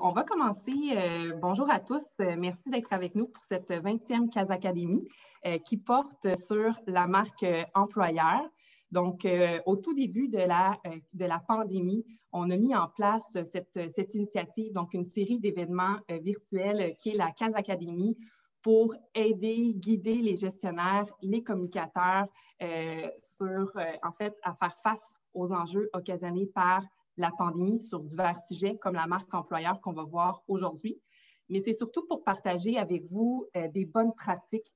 On va commencer. Bonjour à tous. Merci d'être avec nous pour cette 20e CAS Académie qui porte sur la marque employeur. Donc, au tout début de la pandémie, on a mis en place cette initiative, donc une série d'événements virtuels qui est la CAS Académie pour aider, guider les gestionnaires, les communicateurs en fait, à faire face aux enjeux occasionnés par la pandémie sur divers sujets comme la marque employeur qu'on va voir aujourd'hui. Mais c'est surtout pour partager avec vous des bonnes pratiques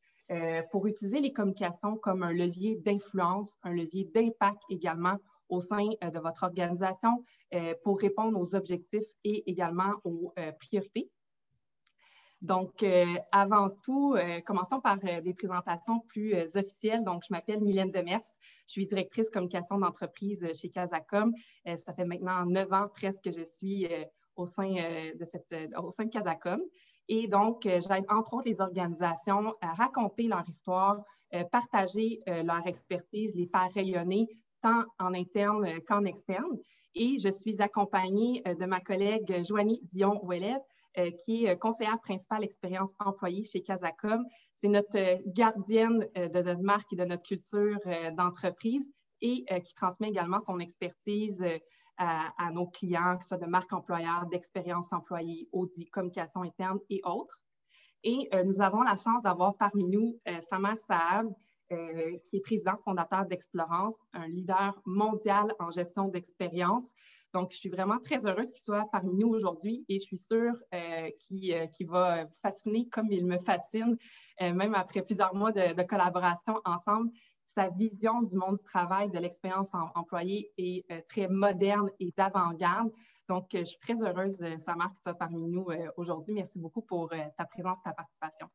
pour utiliser les communications comme un levier d'influence, un levier d'impact également au sein de votre organisation pour répondre aux objectifs et également aux priorités. Donc, avant tout, commençons par des présentations plus officielles. Donc, je m'appelle Mylène Demers. Je suis directrice communication d'entreprise chez Casacom. Ça fait maintenant 9 ans presque que je suis au sein de Casacom. Et donc, j'aide entre autres les organisations à raconter leur histoire, partager leur expertise, les faire rayonner tant en interne qu'en externe. Et je suis accompagnée de ma collègue Joanie Dion-Ouellet, qui est conseillère principale expérience employée chez Casacom. C'est notre gardienne de notre marque et de notre culture d'entreprise et qui transmet également son expertise à nos clients, que ce soit de marque employeur, d'expérience employée, audit, communication interne et autres. Et nous avons la chance d'avoir parmi nous Samer Saab, qui est président fondateur d'Explorance, un leader mondial en gestion d'expérience. Donc, je suis vraiment très heureuse qu'il soit parmi nous aujourd'hui et je suis sûre qu'il va vous fasciner comme il me fascine, même après plusieurs mois de collaboration ensemble. Sa vision du monde du travail, de l'expérience employée est très moderne et d'avant-garde. Donc, je suis très heureuse, Samer, que tu sois parmi nous aujourd'hui. Merci beaucoup pour ta présence et ta participation.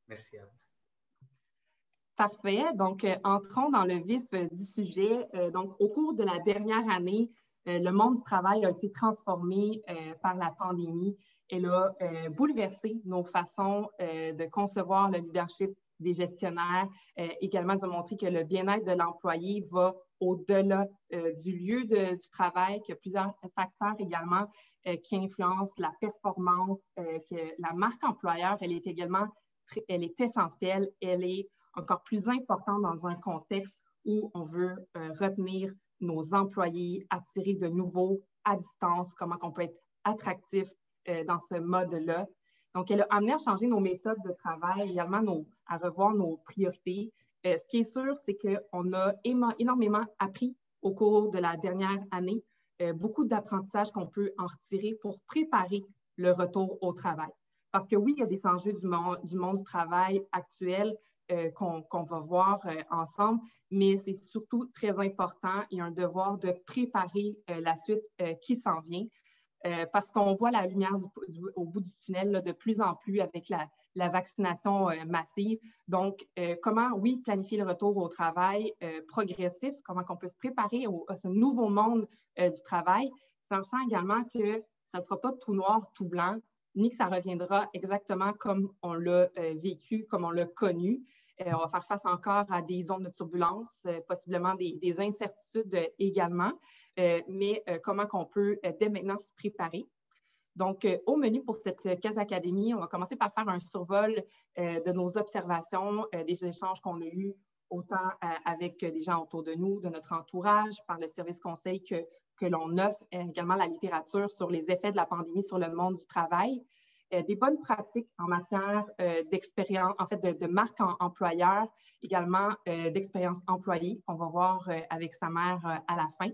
Merci à vous. Parfait. Donc, entrons dans le vif du sujet. Donc, au cours de la dernière année, le monde du travail a été transformé par la pandémie. Elle a bouleversé nos façons de concevoir le leadership des gestionnaires, également de montrer que le bien-être de l'employé va au-delà du lieu du travail, qu'il y a plusieurs facteurs également qui influencent la performance, que la marque employeur, elle est essentielle, elle est encore plus importante dans un contexte où on veut retenir nos employés, attirer de nouveaux à distance, comment on peut être attractif dans ce mode-là. Donc, elle a amené à changer nos méthodes de travail, également à revoir nos priorités. Ce qui est sûr, c'est qu'on a énormément appris au cours de la dernière année, beaucoup d'apprentissages qu'on peut en retirer pour préparer le retour au travail. Parce que oui, il y a des enjeux du monde du travail actuel qu'on va voir ensemble, mais c'est surtout très important et un devoir de préparer la suite qui s'en vient parce qu'on voit la lumière au bout du tunnel là, de plus en plus avec la vaccination massive. Donc, comment, oui, planifier le retour au travail progressif, comment on peut se préparer à ce nouveau monde du travail, sachant également que ça ne sera pas tout noir, tout blanc, ni que ça reviendra exactement comme on l'a vécu, comme on l'a connu. On va faire face encore à des zones de turbulence, possiblement des incertitudes également, mais comment qu'on peut dès maintenant se préparer. Donc, au menu pour cette CAS Académie, on va commencer par faire un survol de nos observations, des échanges qu'on a eus, autant avec des gens autour de nous, de notre entourage, par le service conseil que l'on offre, également la littérature sur les effets de la pandémie sur le monde du travail. Des bonnes pratiques en matière d'expérience, en fait, de marque employeur, également d'expérience employée, qu'on va voir avec Samer à la fin.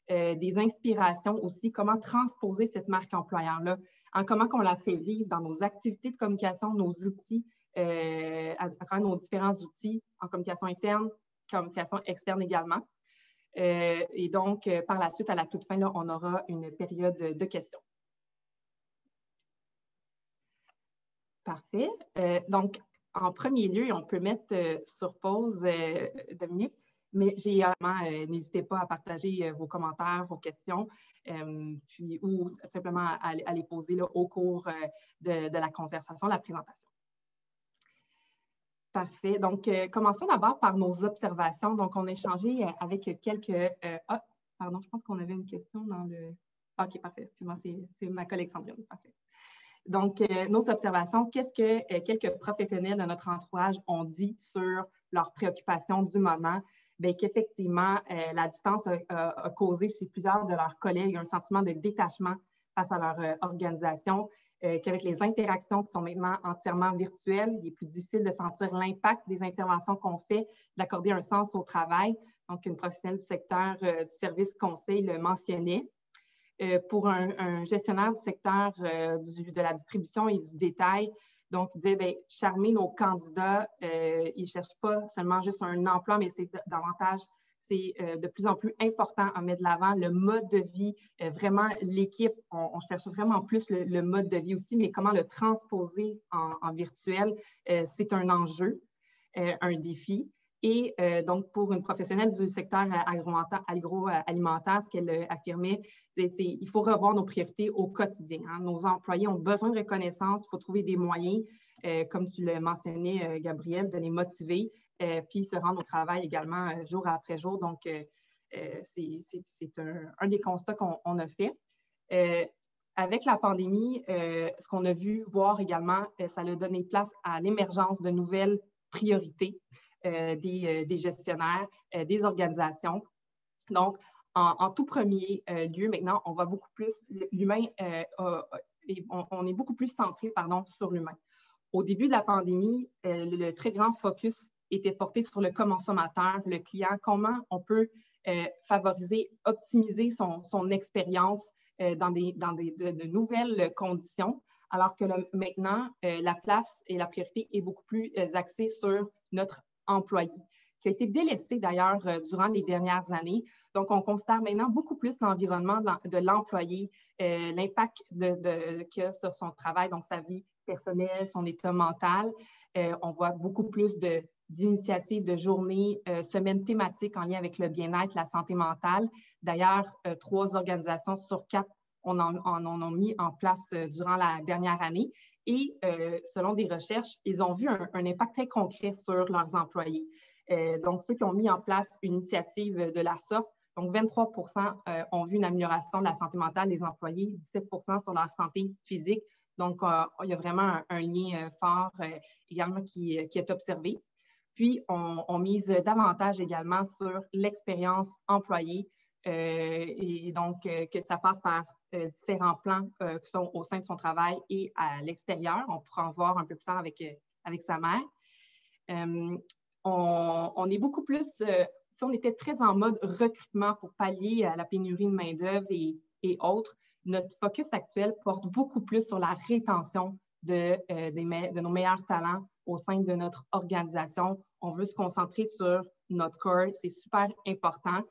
Des inspirations aussi, comment transposer cette marque employeur-là, comment on la fait vivre dans nos activités de communication, nos outils, à travers nos différents outils en communication interne, communication externe également. Et donc, par la suite, à la toute fin, là, on aura une période de questions. Parfait. Donc, en premier lieu, on peut mettre sur pause Dominique, mais également, n'hésitez pas à partager vos commentaires, vos questions, ou simplement à les poser là, au cours de la conversation, de la présentation. Parfait. Donc, commençons d'abord par nos observations. Donc, on a échangé avec quelques... pardon, je pense qu'on avait une question dans le... OK, parfait. Excuse-moi, c'est ma collègue Sandrine. Parfait. Donc, nos observations, qu'est-ce que quelques professionnels de notre entourage ont dit sur leurs préoccupations du moment? Bien, qu'effectivement, la distance a causé chez plusieurs de leurs collègues un sentiment de détachement face à leur organisation, qu'avec les interactions qui sont maintenant entièrement virtuelles, il est plus difficile de sentir l'impact des interventions qu'on fait, d'accorder un sens au travail. Donc, une professionnelle du secteur du service conseil le mentionnait. Pour un gestionnaire du secteur de la distribution et du détail, donc, il disait, bien, charmer nos candidats, ils ne cherchent pas seulement juste un emploi, mais c'est davantage, c'est de plus en plus important à mettre de l'avant le mode de vie, vraiment l'équipe, on cherche vraiment plus le mode de vie aussi, mais comment le transposer en virtuel, c'est un enjeu, un défi. Et donc, pour une professionnelle du secteur agroalimentaire, ce qu'elle affirmait, c'est qu'il faut revoir nos priorités au quotidien. Hein. Nos employés ont besoin de reconnaissance, il faut trouver des moyens, comme tu le mentionnais, Gabriel, de les motiver, puis se rendre au travail également jour après jour. Donc, c'est un des constats qu'on a fait. Avec la pandémie, ce qu'on a vu voir également, ça a donné place à l'émergence de nouvelles priorités. Des gestionnaires, des organisations. Donc, en tout premier lieu, maintenant, on voit beaucoup plus l'humain, on est beaucoup plus centré sur l'humain. Au début de la pandémie, le très grand focus était porté sur le consommateur, le client, comment on peut favoriser, optimiser son expérience dans de nouvelles conditions, alors que maintenant, la place et la priorité est beaucoup plus axée sur notre employé, qui a été délesté d'ailleurs durant les dernières années. Donc, on considère maintenant beaucoup plus l'environnement de l'employé, l'impact qu'il a sur son travail, donc sa vie personnelle, son état mental. On voit beaucoup plus d'initiatives, de journées, semaines thématiques en lien avec le bien-être, la santé mentale. D'ailleurs, 3 organisations sur 4 en ont mis en place durant la dernière année. Et selon des recherches, ils ont vu un impact très concret sur leurs employés. Donc, ceux qui ont mis en place une initiative de la sorte, donc 23 ont vu une amélioration de la santé mentale des employés, 17 sur leur santé physique. Donc, il y a vraiment un lien fort également qui est observé. Puis, on mise davantage également sur l'expérience employée et donc que ça passe par différents plans qui sont au sein de son travail et à l'extérieur. On pourra en voir un peu plus tard avec sa mère. On est beaucoup plus, si on était très en mode recrutement pour pallier à la pénurie de main-d'œuvre et autres, notre focus actuel porte beaucoup plus sur la rétention de nos meilleurs talents au sein de notre organisation. On veut se concentrer sur notre corps, c'est super important.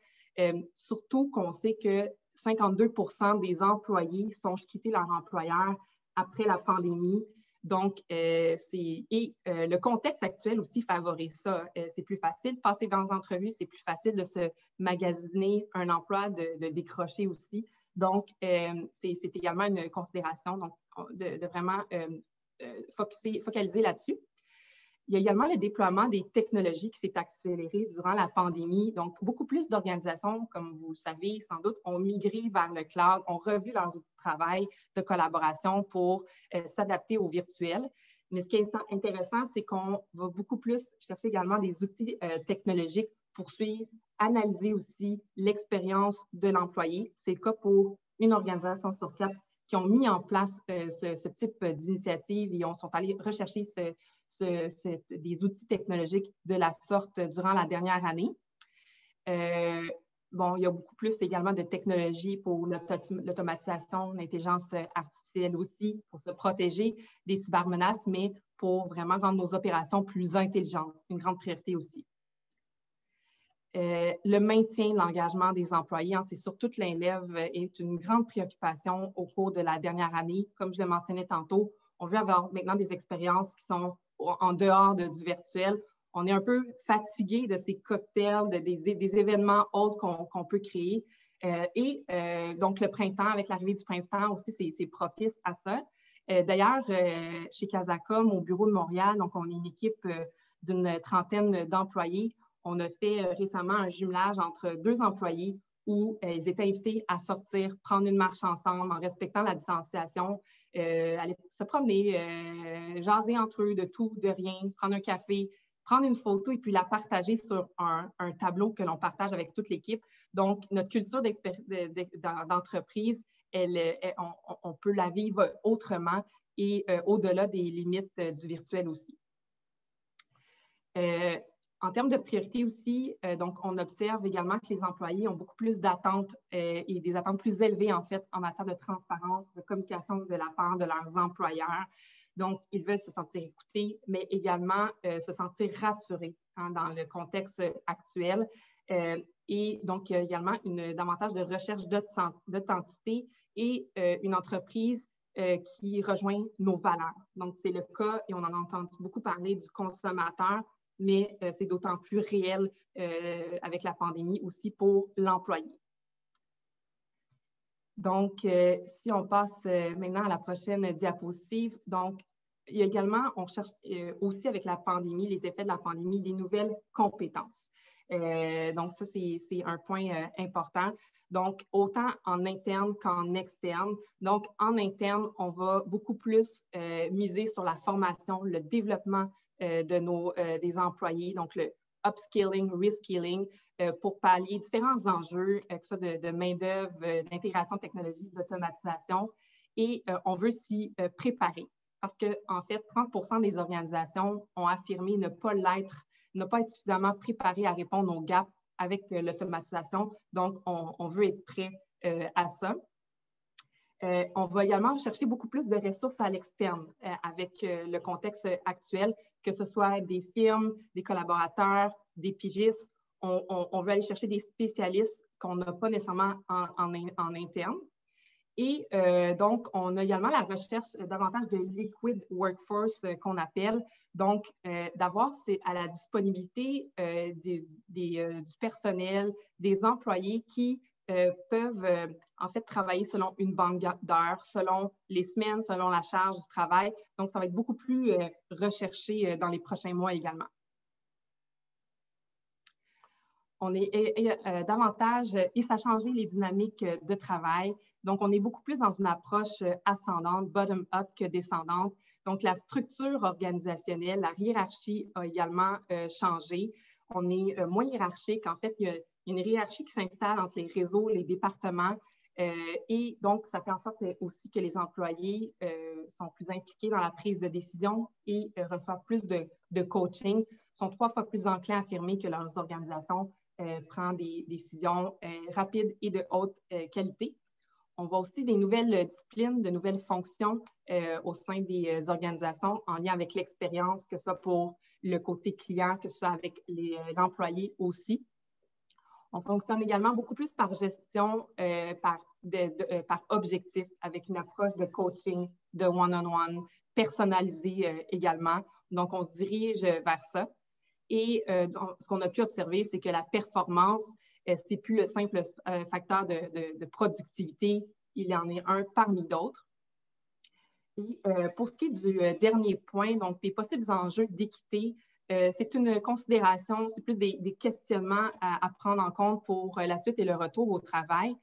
Surtout qu'on sait que 52 des employés sont quittés leur employeur après la pandémie. Donc, le contexte actuel aussi favorise ça. C'est plus facile de passer dans les entrevues, c'est plus facile de se magasiner un emploi, de décrocher aussi. Donc, c'est également une considération donc, de vraiment focaliser là-dessus. Il y a également le déploiement des technologies qui s'est accéléré durant la pandémie. Donc, beaucoup plus d'organisations, comme vous le savez sans doute, ont migré vers le cloud, ont revu leurs outils de travail, de collaboration pour s'adapter au virtuel. Mais ce qui est intéressant, c'est qu'on va beaucoup plus chercher également des outils technologiques pour suivre, analyser aussi l'expérience de l'employé. C'est le cas pour une organisation sur 4 qui ont mis en place ce type d'initiative et sont allés rechercher des outils technologiques de la sorte durant la dernière année. Il y a beaucoup plus également de technologies pour l'automatisation, l'intelligence artificielle aussi, pour se protéger des cybermenaces, mais pour vraiment rendre nos opérations plus intelligentes. C'est une grande priorité aussi. Le maintien de l'engagement des employés, hein, c'est sur toute l'élève, est une grande préoccupation au cours de la dernière année. Comme je le mentionnais tantôt, on veut avoir maintenant des expériences qui sont en dehors du virtuel. On est un peu fatigué de ces cocktails, des événements autres qu'on peut créer. Donc, le printemps, avec l'arrivée du printemps aussi, c'est propice à ça. D'ailleurs, chez Casacom, au bureau de Montréal, donc on est une équipe d'une trentaine d'employés. On a fait récemment un jumelage entre 2 employés où ils étaient invités à sortir, prendre une marche ensemble en respectant la distanciation. aller se promener, jaser entre eux de tout, de rien, prendre un café, prendre une photo et puis la partager sur un tableau que l'on partage avec toute l'équipe. Donc, notre culture d'entreprise, on peut la vivre autrement et au-delà des limites du virtuel aussi. En termes de priorité aussi, donc on observe également que les employés ont beaucoup plus d'attentes et des attentes plus élevées en fait en matière de transparence, de communication de la part de leurs employeurs. Donc, ils veulent se sentir écoutés, mais également se sentir rassurés dans le contexte actuel. Et donc, il y a également davantage de recherche d'authenticité et une entreprise qui rejoint nos valeurs. Donc, c'est le cas, et on en a entendu beaucoup parler, du consommateur, mais c'est d'autant plus réel avec la pandémie aussi pour l'employé. Donc, si on passe maintenant à la prochaine diapositive, donc, il y a également, on cherche aussi avec la pandémie, les effets de la pandémie, des nouvelles compétences. Donc, ça, c'est un point important. Donc, autant en interne qu'en externe. Donc, en interne, on va beaucoup plus miser sur la formation, le développement des employés, donc le upskilling, reskilling, pour pallier différents enjeux, que ce soit de main-d'œuvre, d'intégration technologique, d'automatisation. Et on veut s'y préparer parce qu'en fait, 30% des organisations ont affirmé ne pas être suffisamment préparées à répondre aux gaps avec l'automatisation. Donc, on veut être prêt à ça. On va également chercher beaucoup plus de ressources à l'externe avec le contexte actuel, que ce soit des firmes, des collaborateurs, des pigistes. On veut aller chercher des spécialistes qu'on n'a pas nécessairement en interne. Et donc, on a également la recherche davantage de liquid workforce qu'on appelle. Donc, d'avoir à la disponibilité du personnel, des employés qui peuvent en fait travailler selon une banque d'heures, selon les semaines, selon la charge du travail. Donc, ça va être beaucoup plus recherché dans les prochains mois également. On est davantage, et ça a changé les dynamiques de travail. Donc, on est beaucoup plus dans une approche ascendante, bottom-up que descendante. Donc, la structure organisationnelle, la hiérarchie a également changé. On est moins hiérarchique. En fait, il y a une hiérarchie qui s'installe entre les réseaux, les départements. Et donc, ça fait en sorte aussi que les employés sont plus impliqués dans la prise de décision et reçoivent plus de coaching, sont 3 fois plus enclins à affirmer que leurs organisations prennent des décisions rapides et de haute qualité. On voit aussi des nouvelles disciplines, de nouvelles fonctions au sein des organisations en lien avec l'expérience, que ce soit pour le côté client, que ce soit avec l'employé aussi. On fonctionne également beaucoup plus par gestion, par objectif, avec une approche de coaching, de one-on-one, personnalisée également. Donc, on se dirige vers ça. Et ce qu'on a pu observer, c'est que la performance, c'est plus le simple facteur de productivité, il y en est un parmi d'autres. Et pour ce qui est du dernier point, donc des possibles enjeux d'équité, c'est une considération, c'est plus des questionnements à prendre en compte pour la suite et le retour au travail.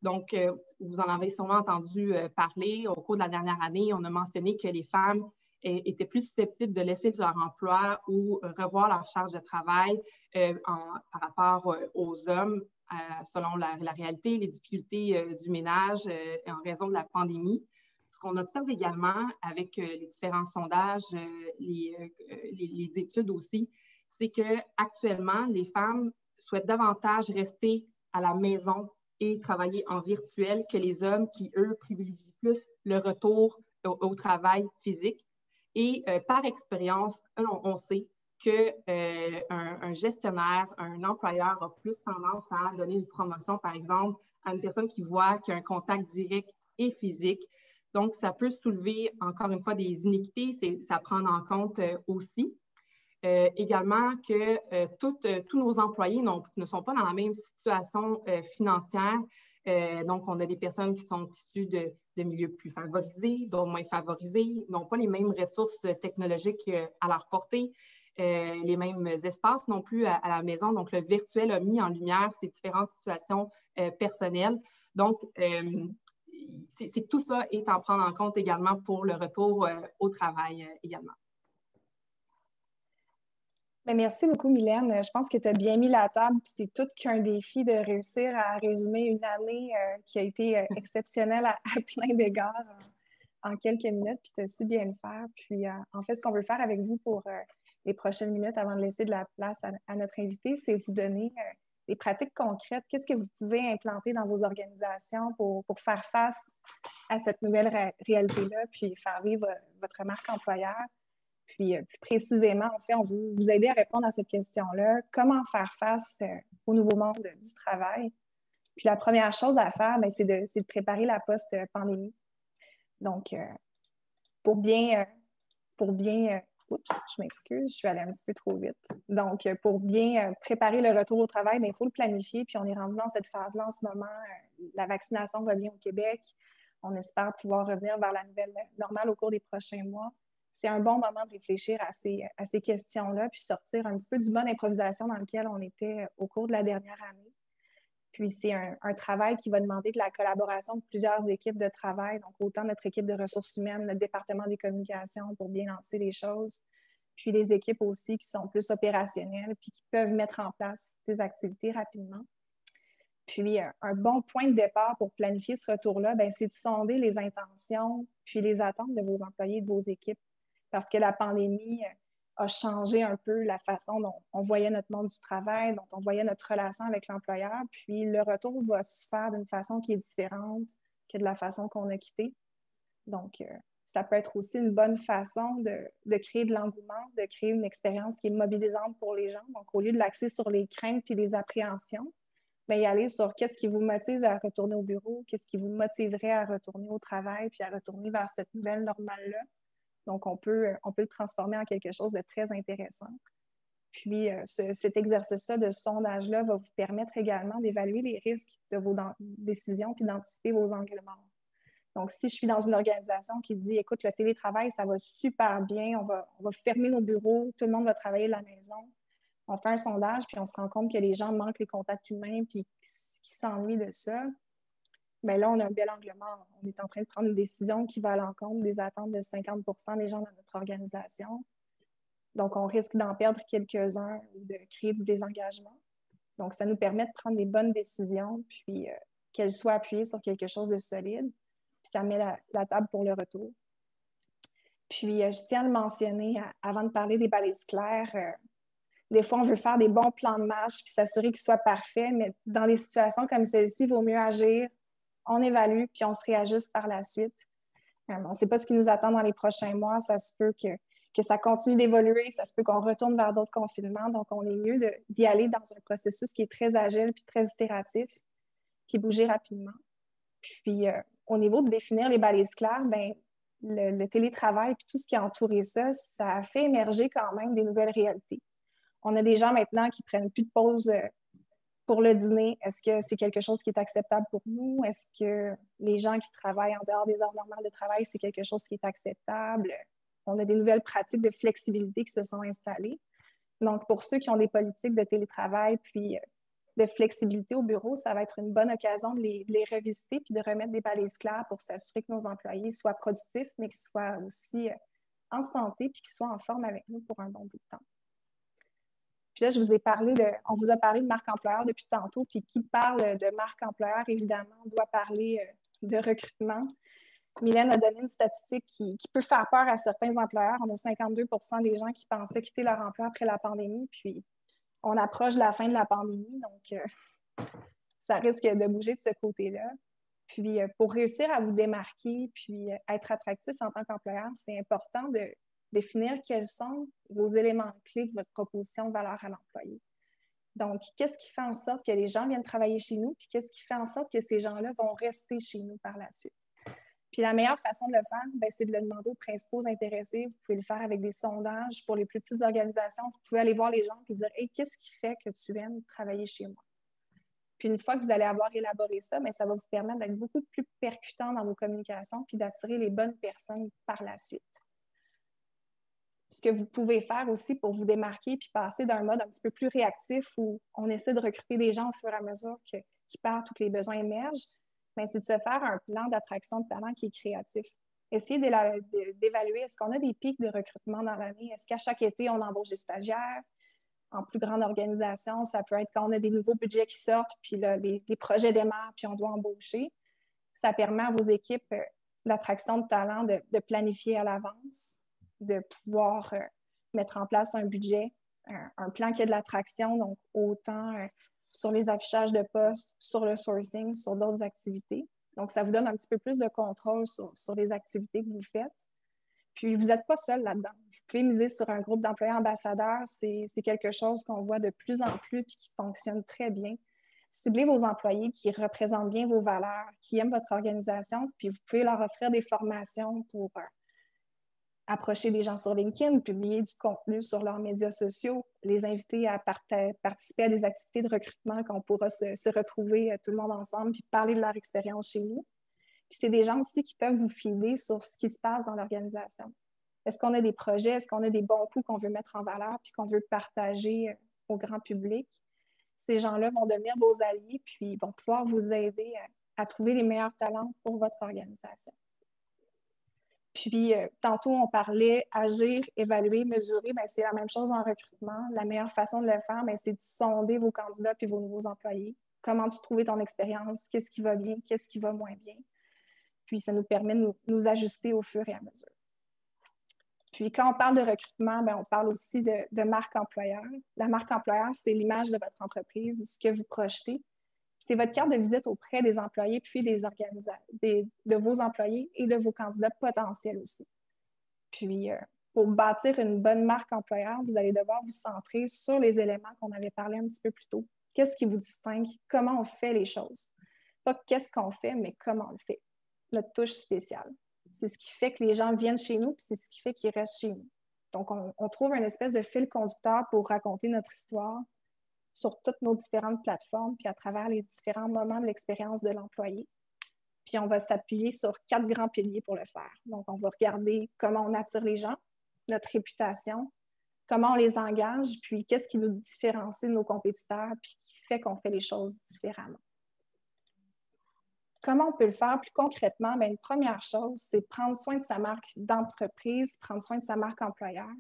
Donc, vous en avez sûrement entendu parler au cours de la dernière année. On a mentionné que les femmes étaient plus susceptibles de laisser leur emploi ou revoir leur charge de travail par rapport aux hommes, selon la réalité, les difficultés du ménage en raison de la pandémie. Ce qu'on observe également avec les différents sondages, les études aussi, c'est qu'actuellement, les femmes souhaitent davantage rester à la maison et travailler en virtuel que les hommes qui, eux, privilégient plus le retour au travail physique. Et par expérience, on sait qu'un gestionnaire, un employeur a plus tendance à donner une promotion, par exemple, à une personne qui voit qu'il y a un contact direct et physique. Donc, ça peut soulever, encore une fois, des iniquités, c'est à prendre en compte aussi. Également que tous nos employés ne sont pas dans la même situation financière. Donc, on a des personnes qui sont issues de milieux plus favorisés, d'autres moins favorisés, n'ont pas les mêmes ressources technologiques à leur portée, les mêmes espaces non plus à la maison. Donc, le virtuel a mis en lumière ces différentes situations personnelles. Donc, tout ça est à prendre en compte également pour le retour au travail également. Bien, merci beaucoup, Mylène. Je pense que tu as bien mis la table. C'est tout qu'un défi de réussir à résumer une année qui a été exceptionnelle à plein d'égards en quelques minutes, puis tu as su bien le faire. Puis, en fait, ce qu'on veut faire avec vous pour les prochaines minutes avant de laisser de la place à notre invité, c'est vous donner des pratiques concrètes. Qu'est-ce que vous pouvez implanter dans vos organisations pour faire face à cette nouvelle réalité-là, puis faire vivre votre marque employeur? Puis, plus précisément, en fait, on veut vous aider à répondre à cette question-là. Comment faire face au nouveau monde du travail? Puis, la première chose à faire, c'est de préparer la post-pandémie. Donc, pour bien oups, je m'excuse, je suis allée un petit peu trop vite. Donc, pour bien préparer le retour au travail, il faut le planifier. Puis, on est rendu dans cette phase-là en ce moment. La vaccination revient au Québec. On espère pouvoir revenir vers la nouvelle normale au cours des prochains mois. C'est un bon moment de réfléchir à ces questions-là, puis sortir un petit peu du mode improvisation dans lequel on était au cours de la dernière année. Puis, c'est un travail qui va demander de la collaboration de plusieurs équipes de travail, donc autant notre équipe de ressources humaines, notre département des communications pour bien lancer les choses, puis les équipes aussi qui sont plus opérationnelles puis qui peuvent mettre en place des activités rapidement. Puis, un bon point de départ pour planifier ce retour-là, c'est de sonder les intentions puis les attentes de vos employés et de vos équipes. Parce que la pandémie a changé un peu la façon dont on voyait notre monde du travail, dont on voyait notre relation avec l'employeur. Puis le retour va se faire d'une façon qui est différente que de la façon qu'on a quitté. Donc, ça peut être aussi une bonne façon de créer de l'engouement, de créer une expérience qui est mobilisante pour les gens. Donc, au lieu de l'axer sur les craintes puis les appréhensions, y aller sur qu'est-ce qui vous motive à retourner au bureau, qu'est-ce qui vous motiverait à retourner au travail puis à retourner vers cette nouvelle normale-là. Donc, on peut le transformer en quelque chose de très intéressant. Puis, cet exercice-là de sondage-là va vous permettre également d'évaluer les risques de vos décisions puis d'anticiper vos angles morts. Donc, si je suis dans une organisation qui dit, écoute, le télétravail, ça va super bien, on va fermer nos bureaux, tout le monde va travailler de la maison. On fait un sondage, puis on se rend compte que les gens manquent les contacts humains puis qu'ils s'ennuient de ça. Bien là, on a un bel angle mort. On est en train de prendre une décision qui va à l'encontre des attentes de 50 des gens dans notre organisation. Donc, on risque d'en perdre quelques-uns ou de créer du désengagement. Donc, ça nous permet de prendre des bonnes décisions, puis qu'elles soient appuyées sur quelque chose de solide. Puis ça met la table pour le retour. Puis, je tiens à le mentionner, avant de parler des balises claires, des fois, on veut faire des bons plans de marche puis s'assurer qu'ils soient parfaits, mais dans des situations comme celle-ci, il vaut mieux agir. On évalue, puis on se réajuste par la suite. On ne sait pas ce qui nous attend dans les prochains mois. Ça se peut que ça continue d'évoluer. Ça se peut qu'on retourne vers d'autres confinements. Donc, on est mieux d'y aller dans un processus qui est très agile puis très itératif, puis bouger rapidement. Puis, au niveau de définir les balises claires, le télétravail puis tout ce qui a entouré ça, ça a fait émerger quand même des nouvelles réalités. On a des gens maintenant qui ne prennent plus de pause pour le dîner. Est-ce que c'est quelque chose qui est acceptable pour nous? Est-ce que les gens qui travaillent en dehors des heures normales de travail, c'est quelque chose qui est acceptable? On a des nouvelles pratiques de flexibilité qui se sont installées. Donc, pour ceux qui ont des politiques de télétravail puis de flexibilité au bureau, ça va être une bonne occasion de les revisiter puis de remettre des balises claires pour s'assurer que nos employés soient productifs, mais qu'ils soient aussi en santé puis qu'ils soient en forme avec nous pour un bon bout de temps. Puis là, on vous a parlé de marque employeur depuis tantôt, puis qui parle de marque employeur, évidemment, doit parler de recrutement. Mylène a donné une statistique qui peut faire peur à certains employeurs. On a 52 des gens qui pensaient quitter leur emploi après la pandémie, puis on approche de la fin de la pandémie, donc ça risque de bouger de ce côté-là. Puis pour réussir à vous démarquer, puis être attractif en tant qu'employeur, c'est important de définir quels sont vos éléments clés de votre proposition de valeur à l'employé. Donc, qu'est-ce qui fait en sorte que les gens viennent travailler chez nous, puis qu'est-ce qui fait en sorte que ces gens-là vont rester chez nous par la suite? Puis la meilleure façon de le faire, c'est de le demander aux principaux intéressés. Vous pouvez le faire avec des sondages. Pour les plus petites organisations, vous pouvez aller voir les gens et dire « Hey, qu'est-ce qui fait que tu aimes travailler chez moi? » Puis une fois que vous allez avoir élaboré ça, ça va vous permettre d'être beaucoup plus percutant dans vos communications puis d'attirer les bonnes personnes par la suite. Ce que vous pouvez faire aussi pour vous démarquer puis passer d'un mode un petit peu plus réactif où on essaie de recruter des gens au fur et à mesure qu'ils partent ou que les besoins émergent, ben, c'est de se faire un plan d'attraction de talent qui est créatif. Essayer d'évaluer, est-ce qu'on a des pics de recrutement dans l'année? Est-ce qu'à chaque été, on embauche des stagiaires? En plus grande organisation, ça peut être quand on a des nouveaux budgets qui sortent, puis là, les projets démarrent, puis on doit embaucher. Ça permet à vos équipes l'attraction de talent de planifier à l'avance, de pouvoir mettre en place un budget, un plan qui a de l'attraction, donc autant sur les affichages de postes, sur le sourcing, sur d'autres activités. Donc, ça vous donne un petit peu plus de contrôle sur les activités que vous faites. Puis, vous n'êtes pas seul là-dedans. Vous pouvez miser sur un groupe d'employés ambassadeurs. C'est quelque chose qu'on voit de plus en plus et qui fonctionne très bien. Ciblez vos employés qui représentent bien vos valeurs, qui aiment votre organisation, puis vous pouvez leur offrir des formations pour approcher des gens sur LinkedIn, publier du contenu sur leurs médias sociaux, les inviter à participer à des activités de recrutement qu'on pourra se retrouver tout le monde ensemble puis parler de leur expérience chez nous. Puis c'est des gens aussi qui peuvent vous filer sur ce qui se passe dans l'organisation. Est-ce qu'on a des projets, est-ce qu'on a des bons coups qu'on veut mettre en valeur puis qu'on veut partager au grand public? Ces gens-là vont devenir vos alliés puis ils vont pouvoir vous aider à trouver les meilleurs talents pour votre organisation. Puis, tantôt, on parlait agir, évaluer, mesurer. Bien, c'est la même chose en recrutement. La meilleure façon de le faire, bien, c'est de sonder vos candidats puis vos nouveaux employés. Comment tu trouvais ton expérience? Qu'est-ce qui va bien? Qu'est-ce qui va moins bien? Puis, ça nous permet de nous ajuster au fur et à mesure. Puis, quand on parle de recrutement, bien, on parle aussi de marque employeur. La marque employeur, c'est l'image de votre entreprise, ce que vous projetez. C'est votre carte de visite auprès des employés, puis de vos employés et de vos candidats potentiels aussi. Puis, pour bâtir une bonne marque employeur, vous allez devoir vous centrer sur les éléments qu'on avait parlé un petit peu plus tôt. Qu'est-ce qui vous distingue? Comment on fait les choses? Pas qu'est-ce qu'on fait, mais comment on le fait. Notre touche spéciale. C'est ce qui fait que les gens viennent chez nous, puis c'est ce qui fait qu'ils restent chez nous. Donc, on trouve une espèce de fil conducteur pour raconter notre histoire sur toutes nos différentes plateformes, puis à travers les différents moments de l'expérience de l'employé. Puis on va s'appuyer sur 4 grands piliers pour le faire. Donc, on va regarder comment on attire les gens, notre réputation, comment on les engage, puis qu'est-ce qui nous différencie de nos compétiteurs, puis qui fait qu'on fait les choses différemment. Comment on peut le faire plus concrètement? Bien, une première chose, c'est prendre soin de sa marque d'entreprise, prendre soin de sa marque employeur.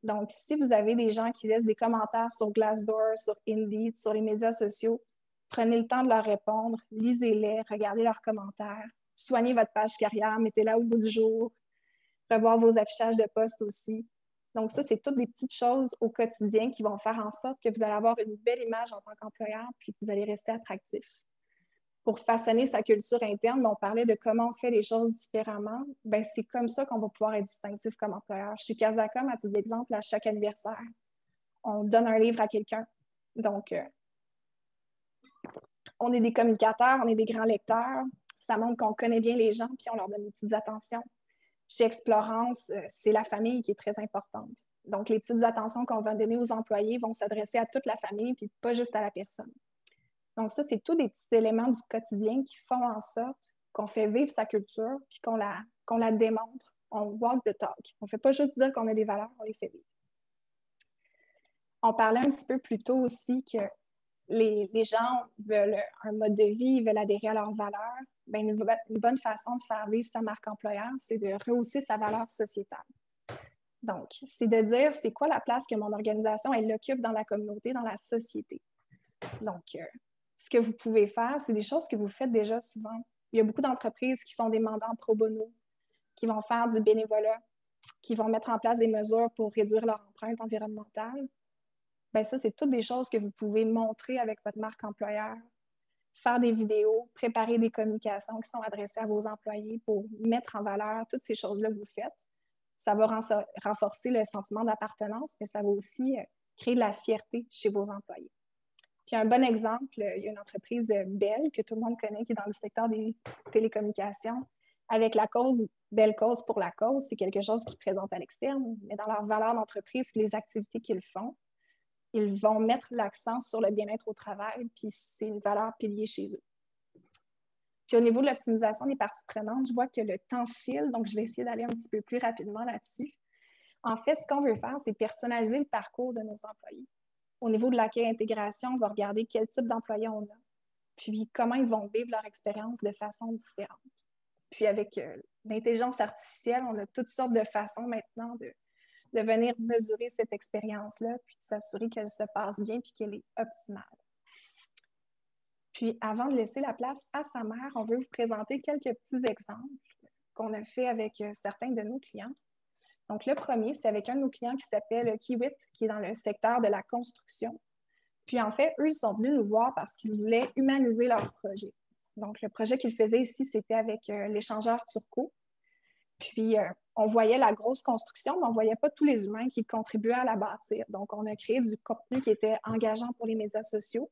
Donc, si vous avez des gens qui laissent des commentaires sur Glassdoor, sur Indeed, sur les médias sociaux, prenez le temps de leur répondre, lisez-les, regardez leurs commentaires, soignez votre page carrière, mettez-la au bout du jour, revoir vos affichages de poste aussi. Donc, ça, c'est toutes des petites choses au quotidien qui vont faire en sorte que vous allez avoir une belle image en tant qu'employeur puis que vous allez rester attractif. Pour façonner sa culture interne, on parlait de comment on fait les choses différemment. Bien, c'est comme ça qu'on va pouvoir être distinctif comme employeur. Chez Casacom, à titre d'exemple, à chaque anniversaire, on donne un livre à quelqu'un. Donc, on est des communicateurs, on est des grands lecteurs. Ça montre qu'on connaît bien les gens, puis on leur donne des petites attentions. Chez Explorance, c'est la famille qui est très importante. Donc, les petites attentions qu'on va donner aux employés vont s'adresser à toute la famille, puis pas juste à la personne. Donc, ça, c'est tous des petits éléments du quotidien qui font en sorte qu'on fait vivre sa culture puis qu'on la démontre. On walk the talk. On ne fait pas juste dire qu'on a des valeurs, on les fait vivre. On parlait un petit peu plus tôt aussi que les gens veulent un mode de vie, ils veulent adhérer à leurs valeurs. Bien, une bonne façon de faire vivre sa marque employeur, c'est de rehausser sa valeur sociétale. Donc, c'est de dire c'est quoi la place que mon organisation elle occupe dans la communauté, dans la société. Donc, ce que vous pouvez faire, c'est des choses que vous faites déjà souvent. Il y a beaucoup d'entreprises qui font des mandats en pro bono, qui vont faire du bénévolat, qui vont mettre en place des mesures pour réduire leur empreinte environnementale. Bien, ça, c'est toutes des choses que vous pouvez montrer avec votre marque employeur, faire des vidéos, préparer des communications qui sont adressées à vos employés pour mettre en valeur toutes ces choses-là que vous faites. Ça va renforcer le sentiment d'appartenance, mais ça va aussi créer de la fierté chez vos employés. Puis un bon exemple, il y a une entreprise Bell que tout le monde connaît qui est dans le secteur des télécommunications. Avec la cause, Belle Cause pour la cause, c'est quelque chose qu'ils présentent à l'externe, mais dans leur valeur d'entreprise, les activités qu'ils font, ils vont mettre l'accent sur le bien-être au travail, puis c'est une valeur pilier chez eux. Puis au niveau de l'optimisation des parties prenantes, je vois que le temps file, donc je vais essayer d'aller un petit peu plus rapidement là-dessus. En fait, ce qu'on veut faire, c'est personnaliser le parcours de nos employés. Au niveau de l'accueil et intégration, on va regarder quel type d'employé on a. puis comment ils vont vivre leur expérience de façon différente. Puis avec l'intelligence artificielle, on a toutes sortes de façons maintenant de venir mesurer cette expérience-là, puis de s'assurer qu'elle se passe bien puis qu'elle est optimale. Puis avant de laisser la place à Samer, on veut vous présenter quelques petits exemples qu'on a fait avec certains de nos clients. Donc, le premier, c'est avec un de nos clients qui s'appelle Kiwit, qui est dans le secteur de la construction. Puis, en fait, eux, ils sont venus nous voir parce qu'ils voulaient humaniser leur projet. Donc, le projet qu'ils faisaient ici, c'était avec l'échangeur Turco. Puis, on voyait la grosse construction, mais on ne voyait pas tous les humains qui contribuaient à la bâtir. Donc, on a créé du contenu qui était engageant pour les médias sociaux.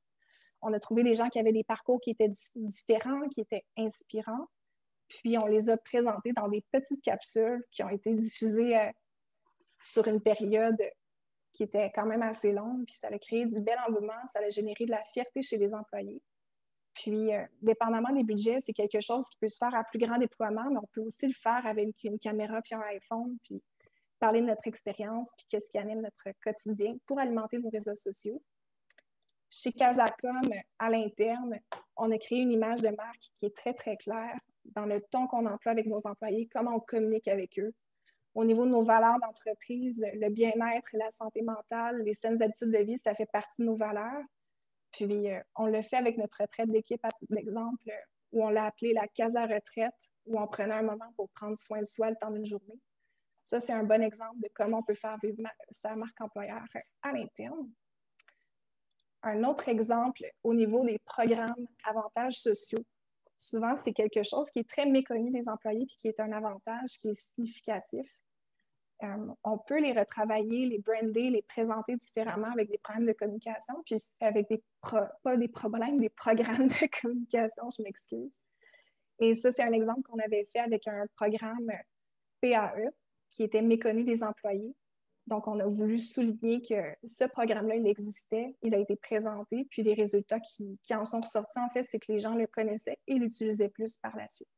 On a trouvé des gens qui avaient des parcours qui étaient différents, qui étaient inspirants. Puis, on les a présentés dans des petites capsules qui ont été diffusées sur une période qui était quand même assez longue. Puis, ça a créé du bel engouement, ça a généré de la fierté chez les employés. Puis, dépendamment des budgets, c'est quelque chose qui peut se faire à plus grand déploiement, mais on peut aussi le faire avec une caméra puis un iPhone, puis parler de notre expérience, puis qu'est-ce qui anime notre quotidien pour alimenter nos réseaux sociaux. Chez Casacom, à l'interne, on a créé une image de marque qui est très, très claire dans le ton qu'on emploie avec nos employés, comment on communique avec eux. Au niveau de nos valeurs d'entreprise, le bien-être, la santé mentale, les saines habitudes de vie, ça fait partie de nos valeurs. Puis, on le fait avec notre retraite d'équipe, à titre d'exemple, où on l'a appelé la Casa Retraite, où on prenait un moment pour prendre soin de soi le temps d'une journée. Ça, c'est un bon exemple de comment on peut faire vivre sa marque employeur à l'interne. Un autre exemple, au niveau des programmes avantages sociaux. Souvent, c'est quelque chose qui est très méconnu des employés puis qui est un avantage qui est significatif. On peut les retravailler, les brander, les présenter différemment avec des problèmes de communication, puis avec pas des problèmes, des programmes de communication, je m'excuse. Et ça, c'est un exemple qu'on avait fait avec un programme PAE qui était méconnu des employés. Donc, on a voulu souligner que ce programme-là, il existait, il a été présenté, puis les résultats qui en sont ressortis, en fait, c'est que les gens le connaissaient et l'utilisaient plus par la suite.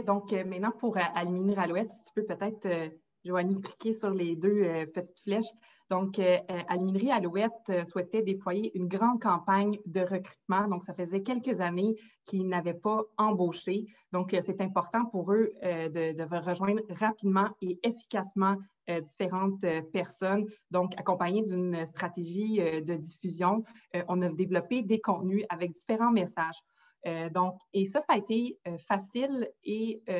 Donc, maintenant, pour Aluminier Alouette, si tu peux peut-être, Joanie, cliquer sur les deux petites flèches. Donc, Aluminerie Alouette souhaitait déployer une grande campagne de recrutement. Donc, ça faisait quelques années qu'ils n'avaient pas embauché. Donc, c'est important pour eux de rejoindre rapidement et efficacement différentes personnes. Donc, accompagné d'une stratégie de diffusion, on a développé des contenus avec différents messages. Et ça a été facile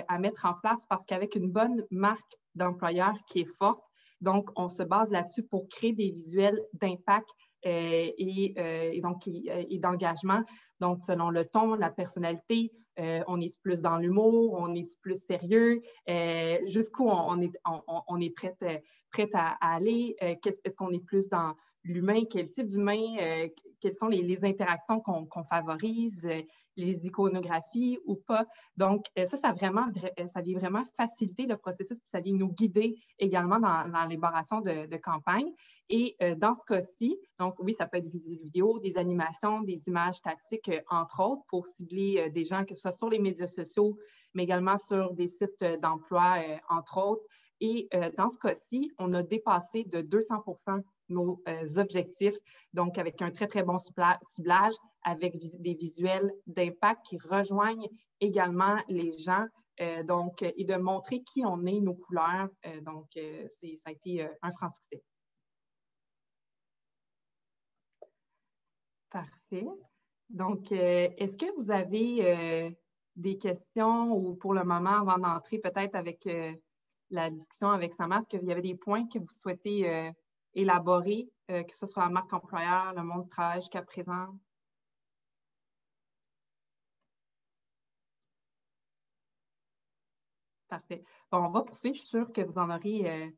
à mettre en place parce qu'avec une bonne marque d'employeur qui est forte, donc on se base là-dessus pour créer des visuels d'impact et d'engagement. Donc, selon le ton, la personnalité, on est plus dans l'humour, on est plus sérieux, jusqu'où on est prête à aller, est-ce qu'on est plus dans l'humain, quel type d'humain, quelles sont les interactions qu'on favorise, les iconographies ou pas. Donc, ça vient vraiment faciliter le processus, puis ça vient nous guider également dans l'élaboration de campagne. Et dans ce cas-ci, donc oui, ça peut être des vidéos, des animations, des images statiques, entre autres, pour cibler des gens, que ce soit sur les médias sociaux, mais également sur des sites d'emploi, entre autres. Et dans ce cas-ci, on a dépassé de 200% nos objectifs, donc avec un très, très bon ciblage, avec des visuels d'impact qui rejoignent également les gens, et de montrer qui on est, nos couleurs. Ça a été un franc succès. Parfait. Donc, est-ce que vous avez des questions ou pour le moment, avant d'entrer peut-être avec la discussion avec Samer, est-ce qu'il y avait des points que vous souhaitez élaborer, que ce soit la marque employeur, le monde du travail jusqu'à présent? Parfait. Bon, on va poursuivre. Je suis sûre que vous en aurez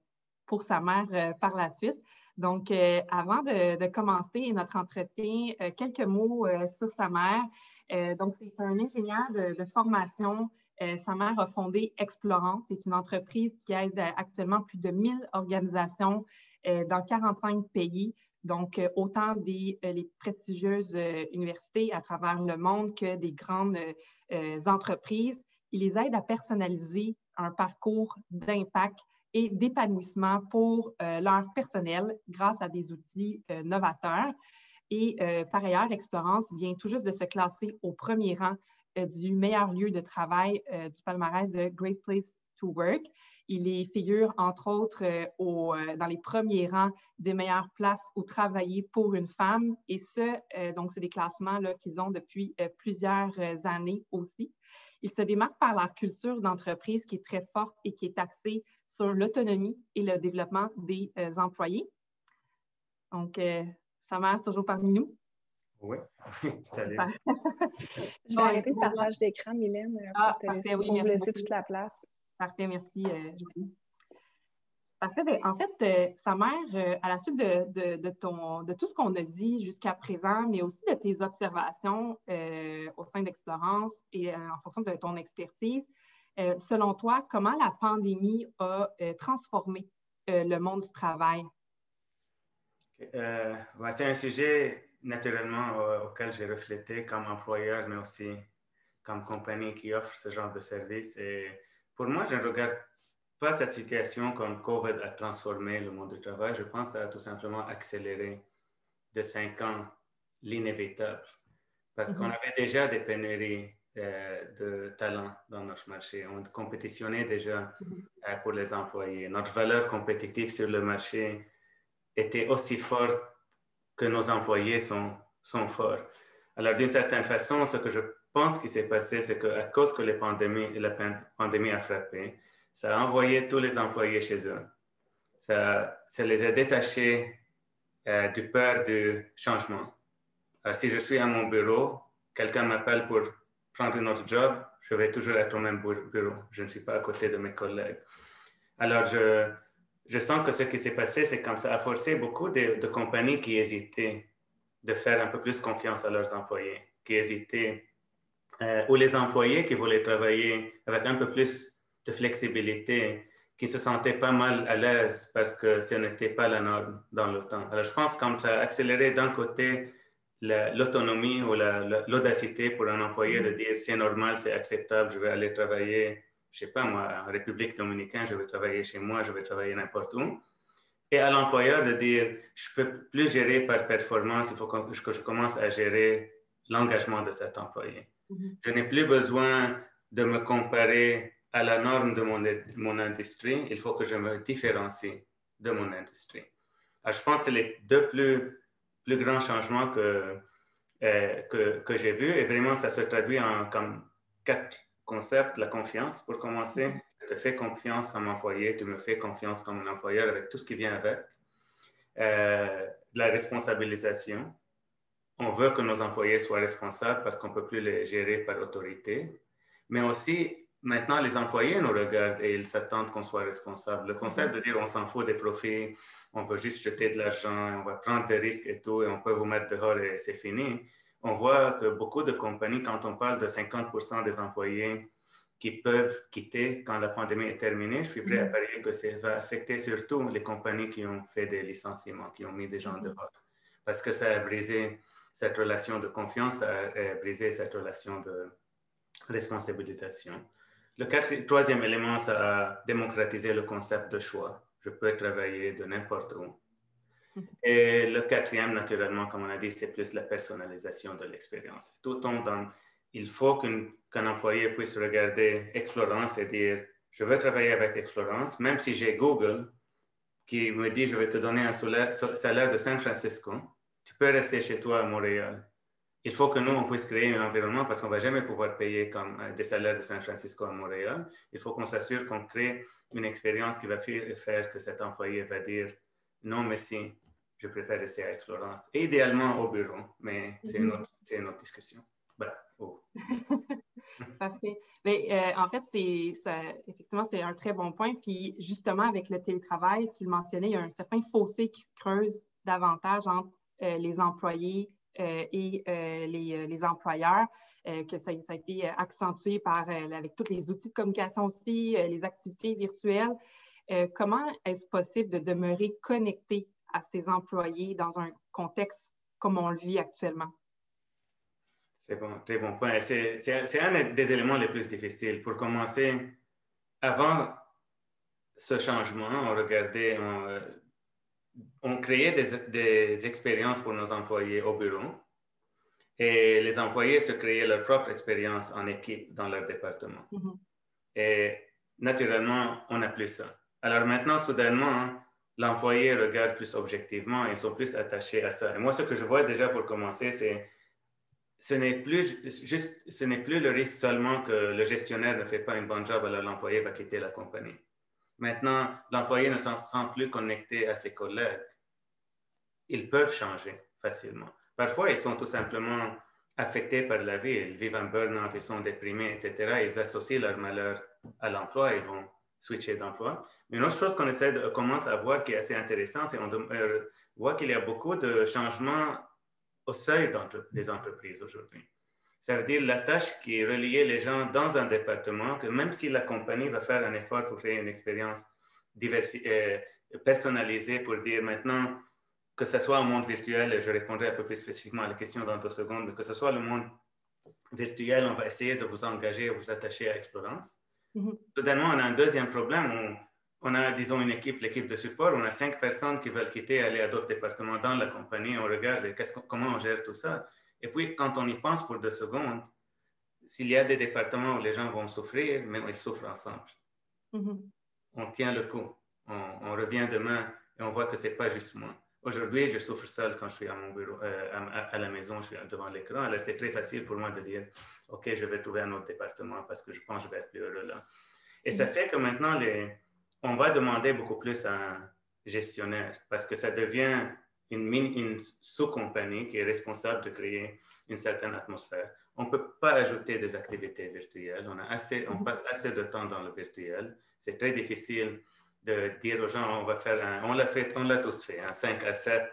pour Samer par la suite. Donc, avant de commencer notre entretien, quelques mots sur Samer. Donc, c'est un ingénieur de formation. Samer a fondé Explorance. C'est une entreprise qui aide actuellement plus de 1000 organisations dans 45 pays. Donc, autant les prestigieuses universités à travers le monde que des grandes entreprises. Il les aide à personnaliser un parcours d'impact et d'épanouissement pour leur personnel grâce à des outils novateurs. Et par ailleurs, Explorance vient tout juste de se classer au premier rang du meilleur lieu de travail du palmarès de Great Place to Work. Il y figure, entre autres, dans les premiers rangs des meilleures places où travailler pour une femme. Et donc, c'est des classements qu'ils ont depuis plusieurs années aussi. Ils se démarquent par leur culture d'entreprise qui est très forte et qui est axée sur l'autonomie et le développement des employés. Donc, Samer, toujours parmi nous. Oui, salut. Je vais arrêter le partage d'écran, Mylène, pour te parfait, laisser, pour vous laisser toute la place. Parfait, merci, Joanie. Parfait. Bien, en fait, Samer, à la suite de tout ce qu'on a dit jusqu'à présent, mais aussi de tes observations au sein d'Explorance et en fonction de ton expertise, selon toi, comment la pandémie a transformé le monde du travail? C'est un sujet naturellement auquel j'ai reflété comme employeur, mais aussi comme compagnie qui offre ce genre de service. Et pour moi, je ne regarde pas cette situation comme COVID a transformé le monde du travail. Je pense que ça a tout simplement accéléré de 5 ans l'inévitable. Parce qu'on avait déjà des pénuries de talents dans notre marché. On compétitionnait déjà pour les employés. Notre valeur compétitive sur le marché était aussi forte que nos employés sont forts. Alors, d'une certaine façon, ce que je pense qui s'est passé, c'est qu'à cause que la pandémie a frappé, ça a envoyé tous les employés chez eux. Ça les a détachés du peur du changement. Alors, si je suis à mon bureau, quelqu'un m'appelle pour prendre un autre job, je vais toujours être au même bureau. Je ne suis pas à côté de mes collègues. Alors, je sens que ce qui s'est passé, c'est comme ça a forcé beaucoup de compagnies qui hésitaient de faire un peu plus confiance à leurs employés, qui hésitaient, ou les employés qui voulaient travailler avec un peu plus de flexibilité, qui se sentaient pas mal à l'aise parce que ce n'était pas la norme dans le temps. Alors, je pense que ça a accéléré d'un côté l'autonomie ou l'audacité pour un employé de dire c'est normal, c'est acceptable, je vais aller travailler, je ne sais pas moi, en République dominicaine, je vais travailler chez moi, je vais travailler n'importe où. Et à l'employeur de dire je ne peux plus gérer par performance, il faut que je commence à gérer l'engagement de cet employé. Je n'ai plus besoin de me comparer à la norme de mon industrie, il faut que je me différencie de mon industrie. Alors, je pense que c'est les deux plus grands changements que j'ai vus. Et vraiment, ça se traduit en comme 4 concepts. La confiance, pour commencer. Je te fais confiance comme employé, tu me fais confiance comme un employeur avec tout ce qui vient avec. La responsabilisation. On veut que nos employés soient responsables parce qu'on ne peut plus les gérer par autorité. Mais aussi, maintenant, les employés nous regardent et ils s'attendent qu'on soit responsable. Le concept de dire on s'en fout des profits, on veut juste jeter de l'argent, on va prendre des risques et tout, et on peut vous mettre dehors et c'est fini. On voit que beaucoup de compagnies, quand on parle de 50% des employés qui peuvent quitter quand la pandémie est terminée, je suis prêt à parier que ça va affecter surtout les compagnies qui ont fait des licenciements, qui ont mis des gens dehors. Parce que ça a brisé cette relation de confiance, ça a brisé cette relation de responsabilisation. Le troisième élément, ça a démocratisé le concept de choix. Je peux travailler de n'importe où. Et le quatrième, naturellement, comme on a dit, c'est plus la personnalisation de l'expérience. Tout tombe dans, il faut qu'un employé puisse regarder Explorance et dire, je veux travailler avec Explorance, même si j'ai Google qui me dit, je vais te donner un salaire de San Francisco, tu peux rester chez toi à Montréal. Il faut que nous, on puisse créer un environnement parce qu'on ne va jamais pouvoir payer comme des salaires de San Francisco à Montréal. Il faut qu'on s'assure qu'on crée une expérience qui va faire que cet employé va dire non, merci, je préfère rester à Explorance. Et idéalement au bureau, mais c'est une autre discussion. Voilà. Parfait. Mais, en fait, effectivement, c'est un très bon point. Puis justement, avec le télétravail, tu le mentionnais, il y a un certain fossé qui se creuse davantage entre les employés et les employeurs, que ça a été accentué avec tous les outils de communication aussi, les activités virtuelles. Comment est-ce possible de demeurer connecté à ces employés dans un contexte comme on le vit actuellement? Très bon point. C'est un des éléments les plus difficiles. Pour commencer, avant ce changement, on créait des expériences pour nos employés au bureau et les employés se créaient leur propre expérience en équipe dans leur département. Mm-hmm. Et naturellement, on n'a plus ça. Alors maintenant, soudainement, l'employé regarde plus objectivement et ils sont plus attachés à ça. Et moi, ce que je vois déjà pour commencer, c'est ce n'est plus le risque seulement que le gestionnaire ne fait pas une bonne job, alors l'employé va quitter la compagnie. Maintenant, l'employé ne se sent plus connecté à ses collègues. Ils peuvent changer facilement. Parfois, ils sont tout simplement affectés par la vie. Ils vivent un burn-out, ils sont déprimés, etc. Ils associent leur malheur à l'emploi, ils vont switcher d'emploi. Mais une autre chose qu'on commence à voir qui est assez intéressant, c'est qu'on voit qu'il y a beaucoup de changements au seuil des entreprises aujourd'hui. Ça veut dire la tâche qui est reliée les gens dans un département, que même si la compagnie va faire un effort pour créer une expérience personnalisée pour dire maintenant que ce soit au monde virtuel, et je répondrai un peu plus spécifiquement à la question dans 2 secondes, mais que ce soit le monde virtuel, on va essayer de vous engager, vous attacher à Explorance. Mm-hmm. Soudainement, on a un deuxième problème. On a, disons, l'équipe de support, on a 5 personnes qui veulent quitter, aller à d'autres départements dans la compagnie, on regarde comment on gère tout ça. Et puis, quand on y pense pour 2 secondes, s'il y a des départements où les gens vont souffrir, mais ils souffrent ensemble. Mm-hmm. On tient le coup. On revient demain et on voit que ce n'est pas juste moi. Aujourd'hui, je souffre seul quand je suis à mon bureau, à la maison, je suis devant l'écran. Alors, c'est très facile pour moi de dire, OK, je vais trouver un autre département parce que je pense que je vais être plus heureux là. Et ça fait que maintenant, on va demander beaucoup plus à un gestionnaire parce que ça devient une sous-compagnie qui est responsable de créer une certaine atmosphère. On ne peut pas ajouter des activités virtuelles. On passe assez de temps dans le virtuel. C'est très difficile de dire aux gens, on l'a tous fait, un 5 à 7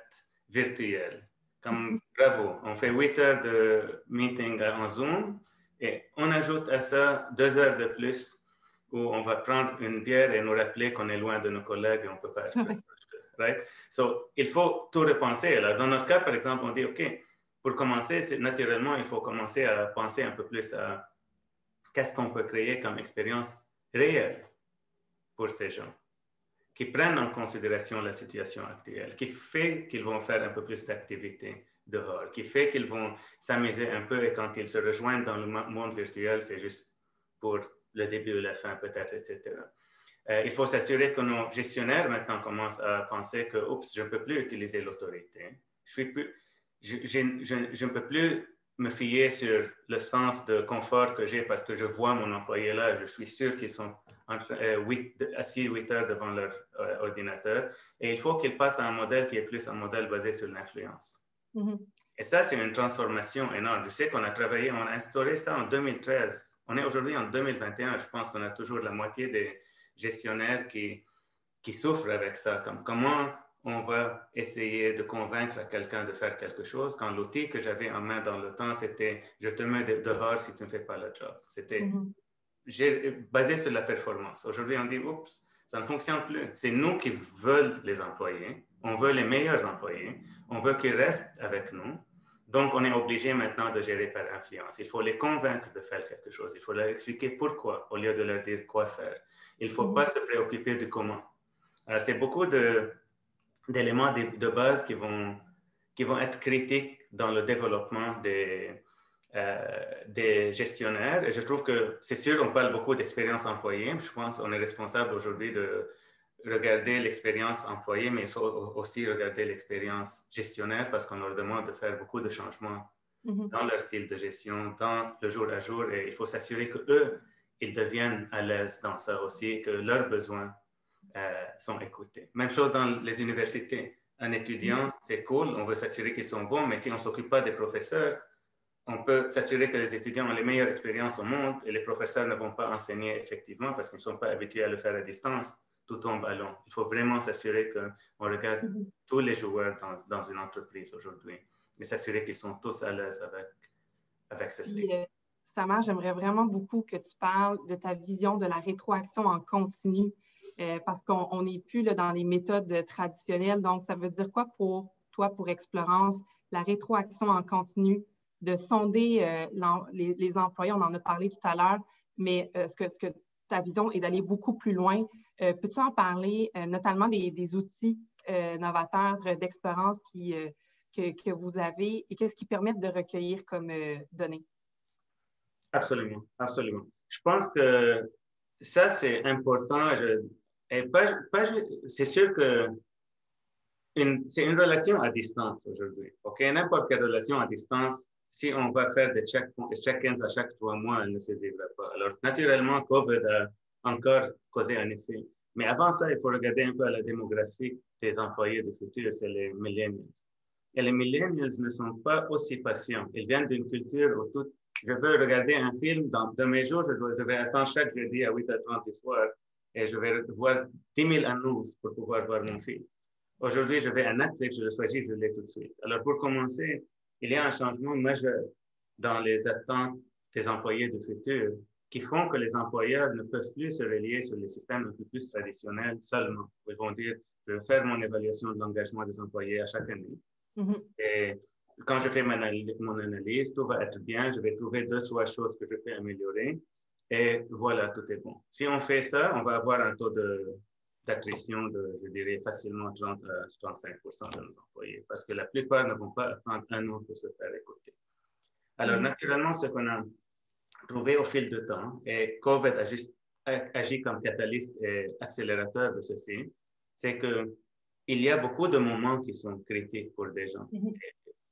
virtuel. Comme bravo, on fait 8 heures de meeting en Zoom et on ajoute à ça 2 heures de plus où on va prendre une bière et nous rappeler qu'on est loin de nos collègues et on ne peut pas être proche. Right? So, il faut tout repenser. Alors, dans notre cas, par exemple, on dit, OK, pour commencer, naturellement, il faut commencer à penser un peu plus à qu'est-ce qu'on peut créer comme expérience réelle pour ces gens, qui prennent en considération la situation actuelle, qui fait qu'ils vont faire un peu plus d'activités dehors, qui fait qu'ils vont s'amuser un peu et quand ils se rejoignent dans le monde virtuel, c'est juste pour le début ou la fin peut-être, etc. Il faut s'assurer que nos gestionnaires maintenant commencent à penser que, oups, je ne peux plus utiliser l'autorité. Je ne peux plus me fier sur le sens de confort que j'ai parce que je vois mon employé là, je suis sûr qu'ils sont assis 8 heures devant leur ordinateur. Et il faut qu'ils passent à un modèle qui est plus un modèle basé sur l'influence. Mm-hmm. Et ça, c'est une transformation énorme. Je sais qu'on a travaillé, on a instauré ça en 2013. On est aujourd'hui en 2021. Je pense qu'on a toujours la moitié des gestionnaires qui souffrent avec ça. Comme comment on va essayer de convaincre quelqu'un de faire quelque chose quand l'outil que j'avais en main dans le temps, c'était « je te mets dehors si tu ne fais pas le job ». C'était basé sur la performance. Aujourd'hui, on dit « oups, ça ne fonctionne plus ». C'est nous qui veulent les employés. On veut les meilleurs employés. On veut qu'ils restent avec nous. Donc, on est obligé maintenant de gérer par influence. Il faut les convaincre de faire quelque chose. Il faut leur expliquer pourquoi au lieu de leur dire quoi faire. Il ne faut pas se préoccuper du comment. Alors, c'est beaucoup d'éléments de base qui vont être critiques dans le développement des gestionnaires. Et je trouve que, c'est sûr, on parle beaucoup d'expérience employée. Je pense qu'on est responsable aujourd'hui de regarder l'expérience employée, mais aussi regarder l'expérience gestionnaire parce qu'on leur demande de faire beaucoup de changements dans leur style de gestion, dans le jour à jour. Et il faut s'assurer qu'eux, ils deviennent à l'aise dans ça aussi, que leurs besoins sont écoutés. Même chose dans les universités. Un étudiant, c'est cool, on veut s'assurer qu'ils sont bons, mais si on ne s'occupe pas des professeurs, on peut s'assurer que les étudiants ont les meilleures expériences au monde et les professeurs ne vont pas enseigner effectivement parce qu'ils ne sont pas habitués à le faire à distance. Tout tombe à l'eau. Il faut vraiment s'assurer qu'on regarde tous les joueurs dans une entreprise aujourd'hui et s'assurer qu'ils sont tous à l'aise avec ce style. Samar, j'aimerais vraiment beaucoup que tu parles de ta vision de la rétroaction en continu parce qu'on n'est plus là, dans les méthodes traditionnelles. Donc, ça veut dire quoi pour toi, pour Explorance, la rétroaction en continu, de sonder les employés, on en a parlé tout à l'heure, mais ce que ta vision est d'aller beaucoup plus loin. Peux-tu en parler, notamment des outils novateurs d'expérience que vous avez et qu'est-ce qui permettent de recueillir comme données? Absolument, absolument. Je pense que ça, c'est important. C'est sûr que c'est une relation à distance aujourd'hui. OK? N'importe quelle relation à distance, si on va faire des check-ins à chaque 3 mois, elle ne se développe pas. Alors, naturellement, COVID a encore causé un effet. Mais avant ça, il faut regarder un peu à la démographie des employés du futur, c'est les millennials. Et les millennials ne sont pas aussi patients. Ils viennent d'une culture où tout. Je veux regarder un film de mes jours, je devais attendre chaque jeudi à 8h30 du soir et je vais voir 10 000 annonces pour pouvoir voir mon film. Aujourd'hui, je vais à Netflix, je le choisis, je l'ai tout de suite. Alors, pour commencer, il y a un changement majeur dans les attentes des employés du futur qui font que les employeurs ne peuvent plus se relier sur les systèmes un peu plus traditionnels seulement. Ils vont dire, je vais faire mon évaluation de l'engagement des employés à chaque année. Mm-hmm. Et quand je fais mon analyse, tout va être bien, je vais trouver 2-3 choses que je peux améliorer et voilà, tout est bon. Si on fait ça, on va avoir un taux d'attrition de, je dirais, facilement 30 à 35% de nos employés parce que la plupart ne vont pas attendre un an pour se faire écouter. Alors, naturellement, ce qu'on a trouvé au fil du temps, et COVID agit comme catalyste et accélérateur de ceci, c'est qu'il y a beaucoup de moments qui sont critiques pour des gens.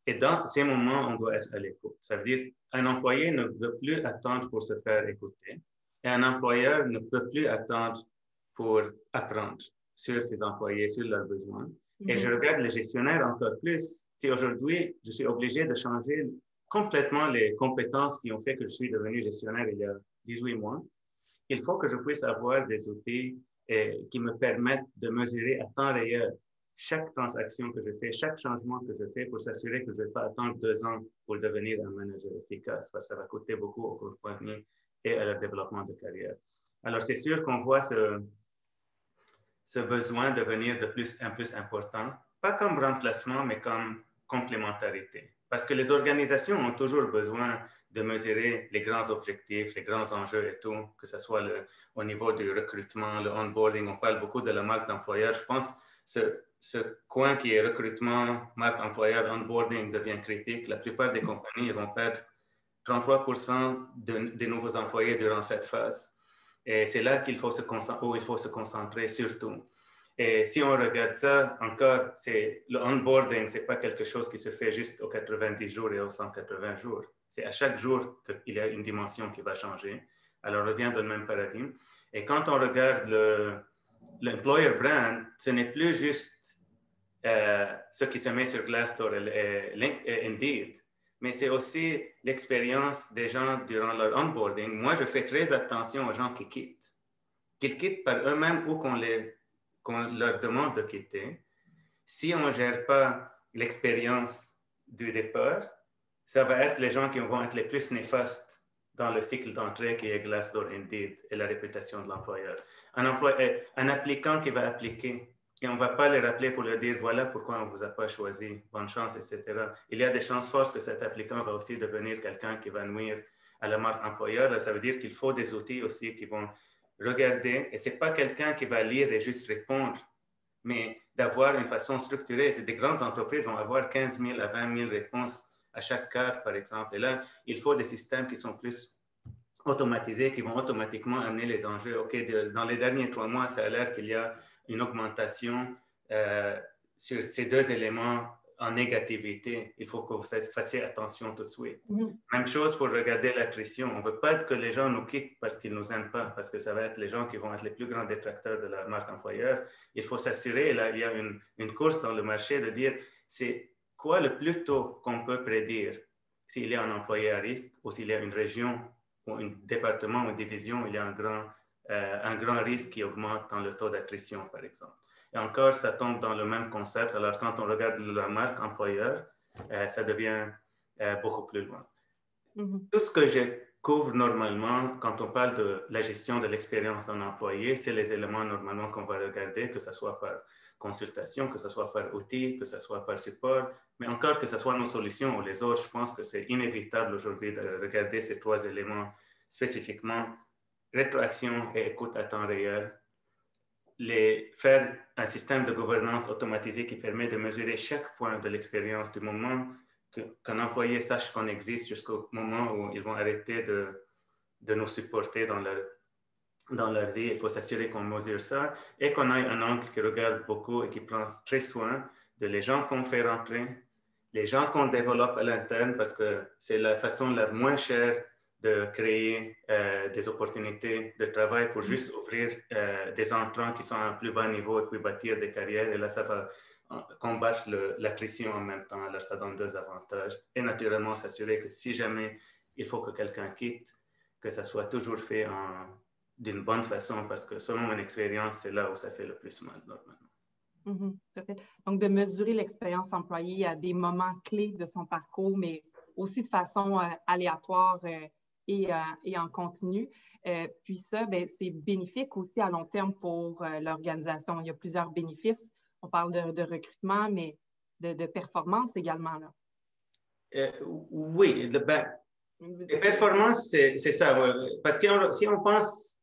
Et dans ces moments, on doit être à l'écoute. Ça veut dire qu'un employé ne veut plus attendre pour se faire écouter et un employeur ne peut plus attendre pour apprendre sur ses employés, sur leurs besoins. Et je regarde les gestionnaires encore plus. Si aujourd'hui, je suis obligé de changer complètement les compétences qui ont fait que je suis devenu gestionnaire il y a 18 mois, il faut que je puisse avoir des outils qui me permettent de mesurer à temps réel chaque transaction que je fais, chaque changement que je fais pour s'assurer que je ne vais pas attendre 2 ans pour devenir un manager efficace, parce que ça va coûter beaucoup aux compagnies et à leur développement de carrière. Alors, c'est sûr qu'on voit ce besoin devenir de plus en plus important, pas comme remplacement, mais comme complémentarité. Parce que les organisations ont toujours besoin de mesurer les grands objectifs, les grands enjeux et tout, que ce soit au niveau du recrutement, le onboarding. On parle beaucoup de la marque d'employeur. Je pense que ce coin qui est recrutement, marque employeur, onboarding devient critique. La plupart des compagnies vont perdre 33% des nouveaux employés durant cette phase. Et c'est là qu'il faut se concentrer surtout. Et si on regarde ça, encore, le onboarding, ce n'est pas quelque chose qui se fait juste aux 90 jours et aux 180 jours. C'est à chaque jour qu'il y a une dimension qui va changer. Alors, on revient dans le même paradigme. Et quand on regarde l'employer brand, ce n'est plus juste ce qui se met sur Glassdoor et Indeed, mais c'est aussi l'expérience des gens durant leur onboarding. Moi, je fais très attention aux gens qui quittent. Qu'ils quittent par eux-mêmes ou qu'on leur demande de quitter. Si on ne gère pas l'expérience du départ, ça va être les gens qui vont être les plus néfastes dans le cycle d'entrée qui est Glassdoor, Indeed et la réputation de l'employeur. Un applicant qui va appliquer et on ne va pas les rappeler pour leur dire voilà pourquoi on ne vous a pas choisi, bonne chance, etc. Il y a des chances fortes que cet applicant va aussi devenir quelqu'un qui va nuire à la marque employeur. Ça veut dire qu'il faut des outils aussi qui vont regarder, et ce n'est pas quelqu'un qui va lire et juste répondre, mais d'avoir une façon structurée. Des grandes entreprises vont avoir 15 000 à 20 000 réponses à chaque carte, par exemple. Et là, il faut des systèmes qui sont plus automatisés, qui vont automatiquement amener les enjeux. OK, dans les derniers 3 mois, ça a l'air qu'il y a une augmentation sur ces 2 éléments en négativité. Il faut que vous fassiez attention tout de suite. Même chose pour regarder l'attrition. On ne veut pas que les gens nous quittent parce qu'ils ne nous aiment pas, parce que ça va être les gens qui vont être les plus grands détracteurs de la marque employeur. Il faut s'assurer, là, il y a une course dans le marché de dire c'est quoi le plus tôt qu'on peut prédire s'il y a un employé à risque ou s'il y a une région ou un département ou une division où il y a un grand risque qui augmente dans le taux d'attrition, par exemple. Et encore, ça tombe dans le même concept. Alors, quand on regarde la marque employeur, ça devient beaucoup plus loin. Tout ce que je couvre normalement, quand on parle de la gestion de l'expérience d'un employé, c'est les éléments normalement qu'on va regarder, que ce soit par consultation, que ce soit par outil, que ce soit par support, mais encore que ce soit nos solutions ou les autres, je pense que c'est inévitable aujourd'hui de regarder ces 3 éléments spécifiquement rétroaction et écoute à temps réel, faire un système de gouvernance automatisé qui permet de mesurer chaque point de l'expérience du moment qu'un employé sache qu'on existe jusqu'au moment où ils vont arrêter de nous supporter dans leur vie. Il faut s'assurer qu'on mesure ça et qu'on ait un angle qui regarde beaucoup et qui prend très soin de les gens qu'on fait rentrer, les gens qu'on développe à l'interne, parce que c'est la façon la moins chère de créer des opportunités de travail pour juste ouvrir des entrants qui sont à un plus bas niveau et puis bâtir des carrières. Et là, ça va combattre l'attrition en même temps. Alors, ça donne deux avantages. Et naturellement, s'assurer que si jamais il faut que quelqu'un quitte, que ça soit toujours fait d'une bonne façon, parce que selon mon expérience, c'est là où ça fait le plus mal, normalement. Tout à fait. Donc, de mesurer l'expérience employée à des moments clés de son parcours, mais aussi de façon aléatoire et en continu. Puis ça, c'est bénéfique aussi à long terme pour l'organisation. Il y a plusieurs bénéfices. On parle de recrutement, mais de performance également, là. Oui, les performances, c'est ça. Parce que si on pense,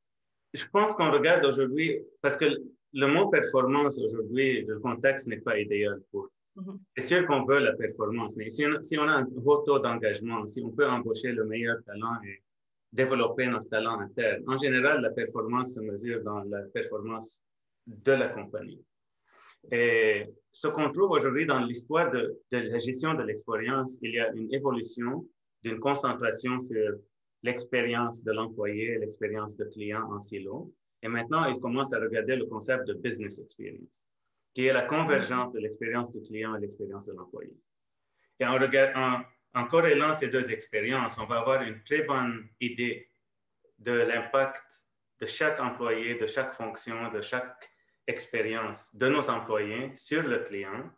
je pense qu'on regarde aujourd'hui, parce que le mot performance aujourd'hui, le contexte n'est pas idéal pour. C'est sûr qu'on veut la performance, mais si on a un haut taux d'engagement, si on peut embaucher le meilleur talent et développer notre talent interne, en général, la performance se mesure dans la performance de la compagnie. Et ce qu'on trouve aujourd'hui dans l'histoire de la gestion de l'expérience, il y a une évolution d'une concentration sur l'expérience de l'employé, l'expérience de client en silo. Et maintenant, ils commencent à regarder le concept de business experience, qui est la convergence de l'expérience du client et l'expérience de l'employé. Et en corrélant ces deux expériences, on va avoir une très bonne idée de l'impact de chaque employé, de chaque fonction, de chaque expérience de nos employés sur le client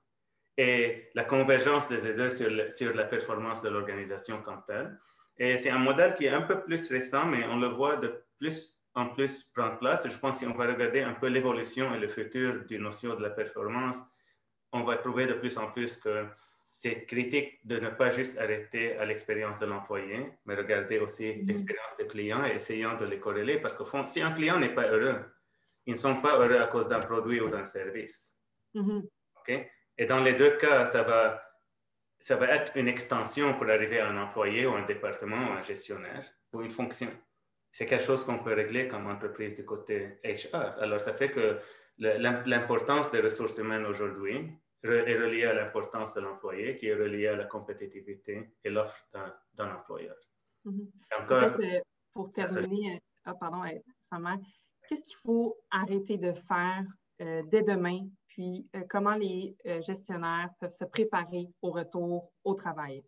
et la convergence des deux sur la performance de l'organisation comme telle. Et c'est un modèle qui est un peu plus récent, mais on le voit de plus en plus prendre place. Et je pense que si on va regarder un peu l'évolution et le futur d'une notion de la performance, on va trouver de plus en plus que c'est critique de ne pas juste arrêter à l'expérience de l'employé, mais regarder aussi l'expérience des clients et essayant de les corréler. Parce qu'au fond, si un client n'est pas heureux, ils ne sont pas heureux à cause d'un produit ou d'un service. Okay? Et dans les deux cas, ça va être une extension pour arriver à un employé ou un département ou un gestionnaire ou une fonction. C'est quelque chose qu'on peut régler comme entreprise du côté HR. Alors, ça fait que l'importance des ressources humaines aujourd'hui est reliée à l'importance de l'employé, qui est reliée à la compétitivité et l'offre d'un employeur. Encore, pour terminer, Samar, qu'est-ce qu'il faut arrêter de faire dès demain, puis comment les gestionnaires peuvent se préparer au retour au travail?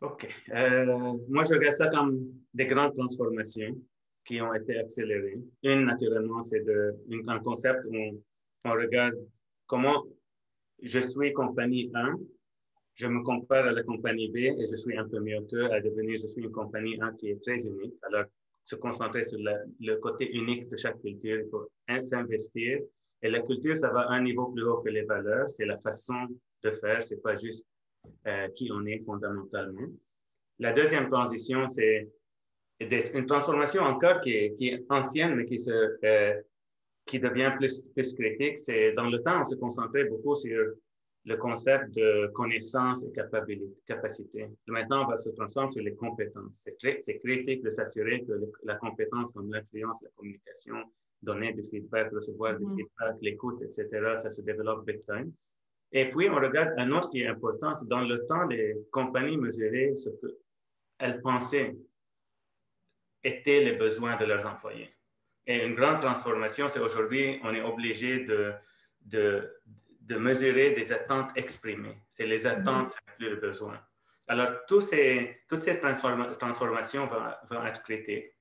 OK. Moi, je regarde ça comme des grandes transformations qui ont été accélérées. Une, naturellement, c'est un concept où on regarde comment je suis compagnie 1, je me compare à la compagnie B et je suis un peu mieux qu'eux à devenir, je suis une compagnie 1 qui est très unique. Alors, se concentrer sur le côté unique de chaque culture, il faut s'investir. Et la culture, ça va à un niveau plus haut que les valeurs. C'est la façon de faire, c'est pas juste qui on est fondamentalement. La deuxième transition, c'est une transformation encore qui est ancienne, mais qui devient plus critique. C'est dans le temps, on se concentrait beaucoup sur le concept de connaissance et capacité. Maintenant, on va se transformer sur les compétences. C'est critique de s'assurer que la compétence comme l'influence, la communication, donner du feedback, recevoir du feedback, l'écoute, etc., ça se développe big time. Et puis, on regarde un autre qui est important, c'est dans le temps, les compagnies mesuraient ce qu'elles pensaient étaient les besoins de leurs employés. Et une grande transformation, c'est aujourd'hui, on est obligé de mesurer des attentes exprimées. C'est les attentes, c'est plus le besoin. Alors, toutes ces transformations vont être critiques.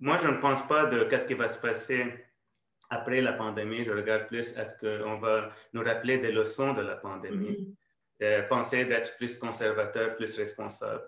Moi, je ne pense pas de qu'est-ce qui va se passer après la pandémie. Je regarde plus à ce qu'on va nous rappeler des leçons de la pandémie. Penser d'être plus conservateur, plus responsable.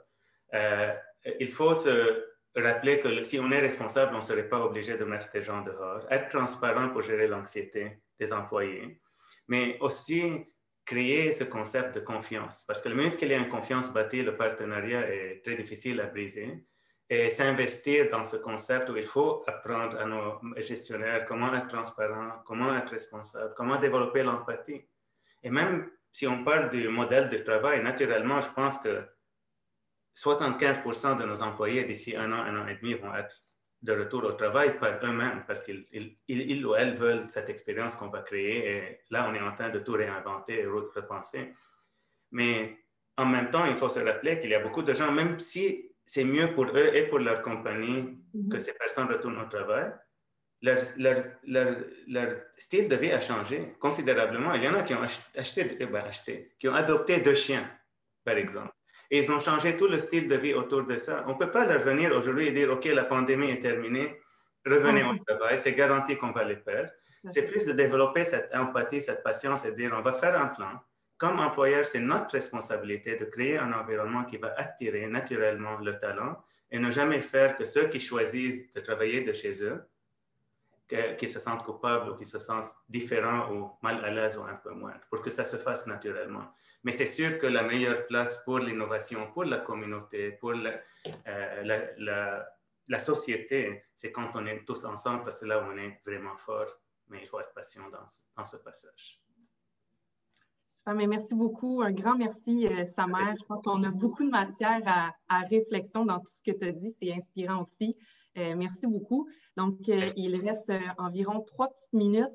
Il faut se rappeler que si on est responsable, on ne serait pas obligé de mettre des gens dehors. Être transparent pour gérer l'anxiété des employés, mais aussi créer ce concept de confiance. Parce que le minute qu'il y a une confiance bâtie, le partenariat est très difficile à briser. et s'investir dans ce concept où il faut apprendre à nos gestionnaires comment être transparent, comment être responsable, comment développer l'empathie. Et même si on parle du modèle de travail, naturellement, je pense que 75% de nos employés d'ici un an et demi vont être de retour au travail par eux-mêmes parce qu'ils ou elles veulent cette expérience qu'on va créer. Et là, on est en train de tout réinventer et repenser. Mais en même temps, il faut se rappeler qu'il y a beaucoup de gens, même si c'est mieux pour eux et pour leur compagnie que ces personnes retournent au travail, leur style de vie a changé considérablement. Il y en a qui ont qui ont adopté 2 chiens, par exemple. Et ils ont changé tout le style de vie autour de ça. On ne peut pas leur venir aujourd'hui et dire, OK, la pandémie est terminée, revenez au travail, c'est garanti qu'on va les perdre. C'est plus de développer cette empathie, cette patience et de dire, on va faire un plan. Comme employeur, c'est notre responsabilité de créer un environnement qui va attirer naturellement le talent et ne jamais faire que ceux qui choisissent de travailler de chez eux, qui se sentent coupables ou qui se sentent différents ou mal à l'aise ou un peu moins, pour que ça se fasse naturellement. Mais c'est sûr que la meilleure place pour l'innovation, pour la communauté, pour la société, c'est quand on est tous ensemble, parce que là, on est vraiment fort. Mais il faut être patient dans ce passage. Super, mais merci beaucoup. Un grand merci, Samer. Je pense qu'on a beaucoup de matière à réflexion dans tout ce que tu as dit. C'est inspirant aussi. Merci beaucoup. Donc, il reste environ 3 petites minutes.